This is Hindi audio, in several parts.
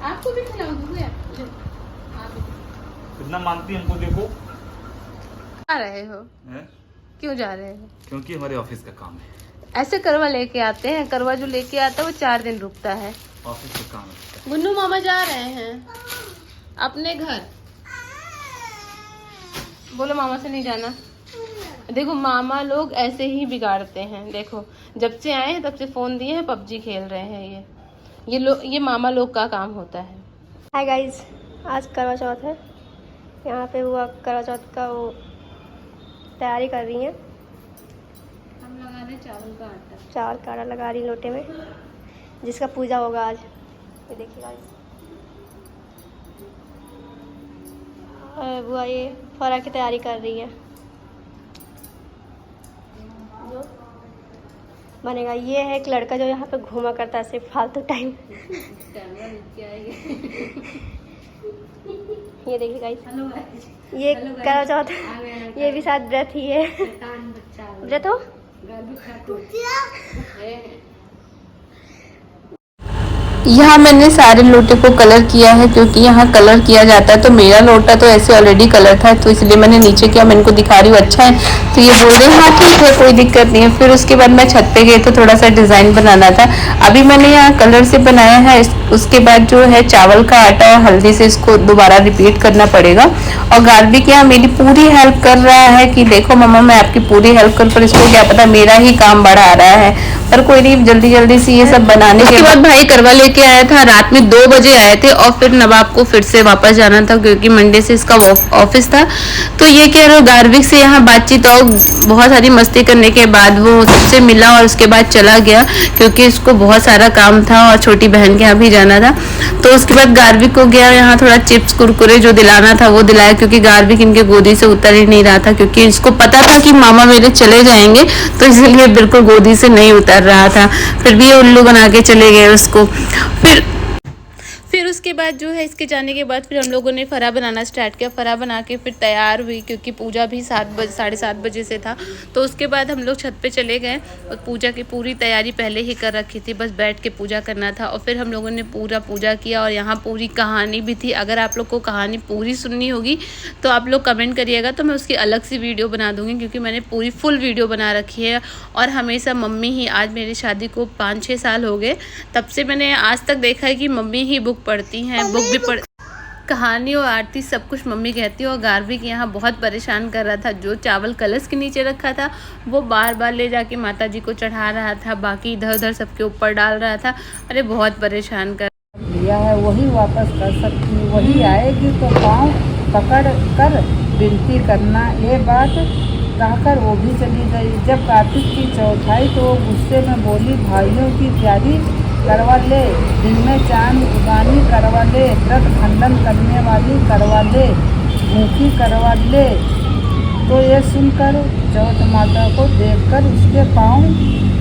आपको भी खिलाऊंगी। कितना मानती हमको देखो। आ रहे हो है? क्यों जा रहे हो? क्योंकि हमारे ऑफिस का काम है। ऐसे करवा लेके आते हैं, करवा जो लेके आता है वो 4 दिन रुकता है। ऑफिस का काम है। गुन्नू मामा जा रहे हैं अपने घर। बोलो मामा से नहीं जाना। देखो मामा लोग ऐसे ही बिगाड़ते हैं। देखो जब से आए हैं तब से फोन दिए हैं, पबजी खेल रहे हैं। ये मामा लोग का काम होता है। हाय गाइस, आज करवा चौथ है। यहाँ पे वो करवा चौथ का वो तैयारी कर रही हैं। हम लगा रहे चावल का आटा। चावल का आटा लगा रही लोटे में, जिसका पूजा होगा आज। ये देखिए गाइस, बुआ ये फरा की तैयारी कर रही है। जो बनेगा ये है एक लड़का जो यहाँ पे घूमा करता है सिर्फ फालतू टाइम। ये देखिए गाइस, ये करवा चौथ, ये भी साथ व्रत ही है। व्रत हो यहाँ मैंने सारे लोटे को कलर किया है, क्योंकि यहाँ कलर किया जाता है। तो मेरा लोटा तो ऐसे ऑलरेडी कलर था, तो इसलिए मैंने नीचे किया। मैं इनको दिखा रही हूँ अच्छा है, तो ये बोल रहे हैं हाँ ठीक है कोई दिक्कत नहीं है। फिर उसके बाद मैं छत पे गई तो थोड़ा सा डिज़ाइन बनाना था। अभी मैंने यहाँ कलर से बनाया है। उसके बाद जो है चावल का आटा और हल्दी से इसको दोबारा रिपीट करना पड़ेगा। और गार्बिक यहाँ मेरी पूरी हेल्प कर रहा है कि देखो मम्मा मैं आपकी पूरी हेल्प कर, पर इसको क्या पता मेरा ही काम बढ़ा रहा है। पर कोई नहीं, जल्दी जल्दी से ये सब बनाने के बाद भाई करवा लेके आया था। रात में 2 बजे आए थे और फिर नवाब को फिर से वापस जाना था, क्योंकि मंडे से इसका ऑफिस था। तो ये कह रहे हो गार्बिक से यहाँ बातचीत और बहुत सारी मस्ती करने के बाद वो सबसे मिला और उसके बाद चला गया, क्योंकि इसको बहुत सारा काम था और छोटी बहन के यहाँ भी जाना था। तो उसके बाद गार्बिक को गया यहाँ थोड़ा चिप्स कुरकुरे जो दिलाना था वो दिलाया, क्योंकि गार्बिक इनके गोदी से उतर ही नहीं रहा था, क्योंकि इसको पता था कि मामा मेरे चले जाएंगे, तो इसलिए बिल्कुल गोदी से नहीं उतर रहा था। फिर भी ये उल्लू बना के चले गए उसको। फिर उसके बाद जो है इसके जाने के बाद फिर हम लोगों ने फरा बनाना स्टार्ट किया। फरा बना के फिर तैयार हुई, क्योंकि पूजा भी 7:30 बजे से था। तो उसके बाद हम लोग छत पे चले गए और पूजा की पूरी तैयारी पहले ही कर रखी थी, बस बैठ के पूजा करना था। और फिर हम लोगों ने पूरा पूजा किया और यहाँ पूरी कहानी भी थी। अगर आप लोग को कहानी पूरी सुननी होगी तो आप लोग कमेंट करिएगा, तो मैं उसकी अलग सी वीडियो बना दूँगी, क्योंकि मैंने पूरी फुल वीडियो बना रखी है। और हमेशा मम्मी ही, आज मेरी शादी को 5-6 साल हो गए, तब से मैंने आज तक देखा है कि मम्मी ही बुक पढ़ती हैं। बुक भी पढ़, कहानी और आरती सब कुछ मम्मी कहती है। और गार्बिक यहाँ बहुत परेशान कर रहा था। जो चावल कलश के नीचे रखा था वो बार बार ले जाके माता जी को चढ़ा रहा था, बाकी इधर उधर सबके ऊपर डाल रहा था। अरे बहुत परेशान कर लिया है वही वापस कर सकती हूँ। वही आएगी तो पाँव पकड़ कर विनती करना। ये बात कहकर वो भी चली गई। जब कार्तिक की चौथाई तो वो गुस्से में बोली, भाइयों की तैयारी करवा ले, दिन में चांद उगानी करवा ले, व्रत खंडन करने वाली करवा ले, भूखी करवा ले। तो ये सुनकर चौथ माता को देखकर उसके पाँव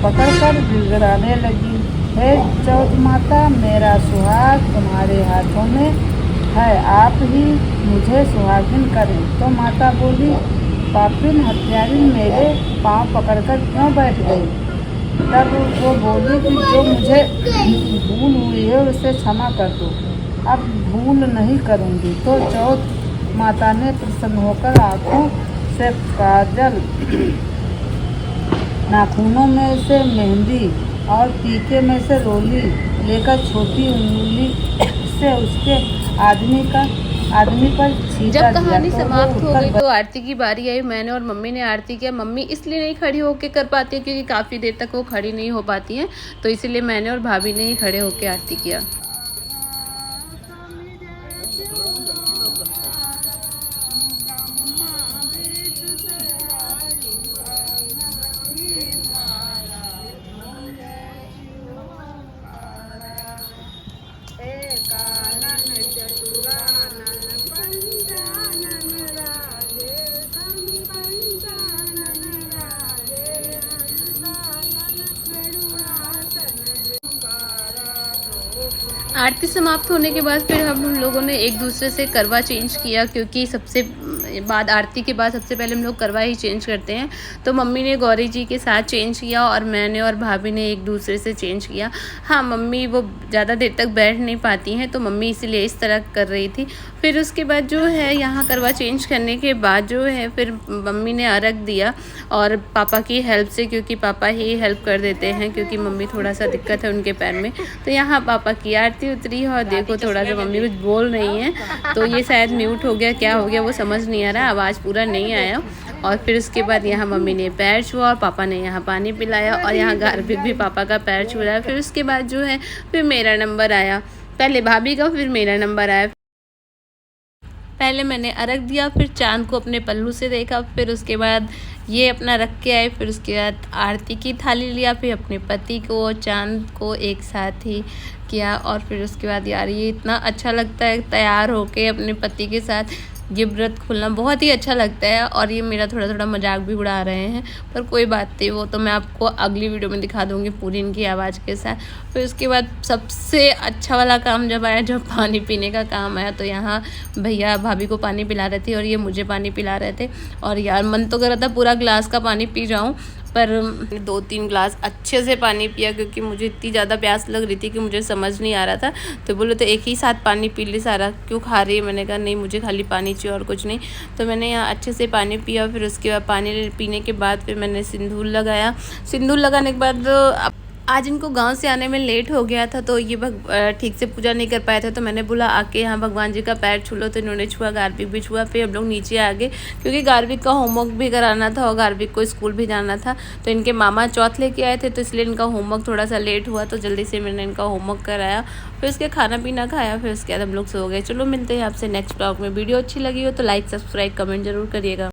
पकड़कर गिड़गिड़ाने लगी। हे चौथ माता, मेरा सुहाग तुम्हारे हाथों में है, आप ही मुझे सुहागिन करें। तो माता बोली, पापिन हत्यारिन मेरे पाँव पकड़कर क्यों बैठ गई? तब वो बोली कि जो मुझे भूल हुई है उसे क्षमा कर दो, अब भूल नहीं करूँगी। तो चौथ माता ने प्रसन्न होकर आँखों से काजल, नाखूनों में से मेहंदी और टीके में से रोली लेकर छोटी उंगली से उसके आदमी पर छींटा। जब कहानी तो समाप्त हो गई तो आरती की बारी आई। मैंने और मम्मी ने आरती किया। मम्मी इसलिए नहीं खड़ी होके कर पाती है क्योंकि काफ़ी देर तक वो खड़ी नहीं हो पाती हैं, तो इसीलिए मैंने और भाभी ने ही खड़े होके आरती किया। आरती समाप्त होने के बाद फिर हम लोगों ने एक दूसरे से करवा चेंज किया, क्योंकि सबसे बाद आरती के बाद सबसे पहले हम लोग करवा ही चेंज करते हैं। तो मम्मी ने गौरी जी के साथ चेंज किया और मैंने और भाभी ने एक दूसरे से चेंज किया। हाँ, मम्मी वो ज़्यादा देर तक बैठ नहीं पाती हैं तो मम्मी इसीलिए इस तरह कर रही थी। फिर उसके बाद जो है यहाँ करवा चेंज करने के बाद जो है फिर मम्मी ने अर्घ दिया और पापा की हेल्प से, क्योंकि पापा ही हेल्प कर देते हैं क्योंकि मम्मी थोड़ा सा दिक्कत है उनके पैर में। तो यहाँ पापा की आरती उतरी और देखो थोड़ा सा मम्मी कुछ बोल रही हैं तो ये शायद म्यूट हो गया, क्या हो गया वो समझ नहीं आ रहा, आवाज़ पूरा नहीं आया। और फिर उसके बाद यहाँ मम्मी ने पैर छुआ और पापा ने यहाँ पानी पिलाया और यहाँ गार्बिक भी पापा का पैर छू रहा है। फिर उसके बाद जो है फिर मेरा नंबर आया, पहले भाभी का फिर मेरा नंबर आया। पहले मैंने अर्घ दिया, फिर चांद को अपने पल्लू से देखा, फिर उसके बाद ये अपना रख के आए, फिर उसके बाद आरती की थाली लिया, फिर अपने पति को चांद को एक साथ ही किया। और फिर उसके बाद यार ये इतना अच्छा लगता है तैयार होके अपने पति के साथ ये व्रत खुलना, बहुत ही अच्छा लगता है। और ये मेरा थोड़ा थोड़ा मजाक भी उड़ा रहे हैं पर कोई बात नहीं, वो तो मैं आपको अगली वीडियो में दिखा दूँगी पूरी इनकी आवाज़ के साथ। फिर उसके बाद सबसे अच्छा वाला काम जब आया, जब पानी पीने का काम आया, तो यहाँ भैया भाभी को पानी पिला रहे थे और ये मुझे पानी पिला रहे थे। और यार मन तो कर रहा था पूरा ग्लास का पानी पी जाऊँ, पर 2-3 ग्लास अच्छे से पानी पिया क्योंकि मुझे इतनी ज़्यादा प्यास लग रही थी कि मुझे समझ नहीं आ रहा था। तो बोले तो एक ही साथ पानी पी ले, सारा क्यों खा रही है। मैंने कहा नहीं, मुझे खाली पानी चाहिए और कुछ नहीं। तो मैंने यहाँ अच्छे से पानी पिया। फिर उसके बाद पानी पीने के बाद फिर मैंने सिंदूर लगाया। सिंदूर लगाने के बाद आज इनको गांव से आने में लेट हो गया था तो ये ठीक से पूजा नहीं कर पाए थे। तो मैंने बोला आके यहाँ भगवान जी का पैर छू लो, तो इन्होंने छुआ, गार्बिक भी छुआ। फिर हम लोग नीचे आ गए क्योंकि गार्बिक का होमवर्क भी कराना था और गार्बिक को स्कूल भी जाना था। तो इनके मामा चौथ लेके आए थे तो इसलिए इनका होमवर्क थोड़ा सा लेट हुआ, तो जल्दी से मैंने इनका होमवर्क कराया। फिर उसके खाना पीना खाया, फिर उसके बाद हम लोग सो गए। चलो मिलते हैं आपसे नेक्स्ट ब्लॉग में। वीडियो अच्छी लगी हो तो लाइक, सब्सक्राइब, कमेंट जरूर करिएगा।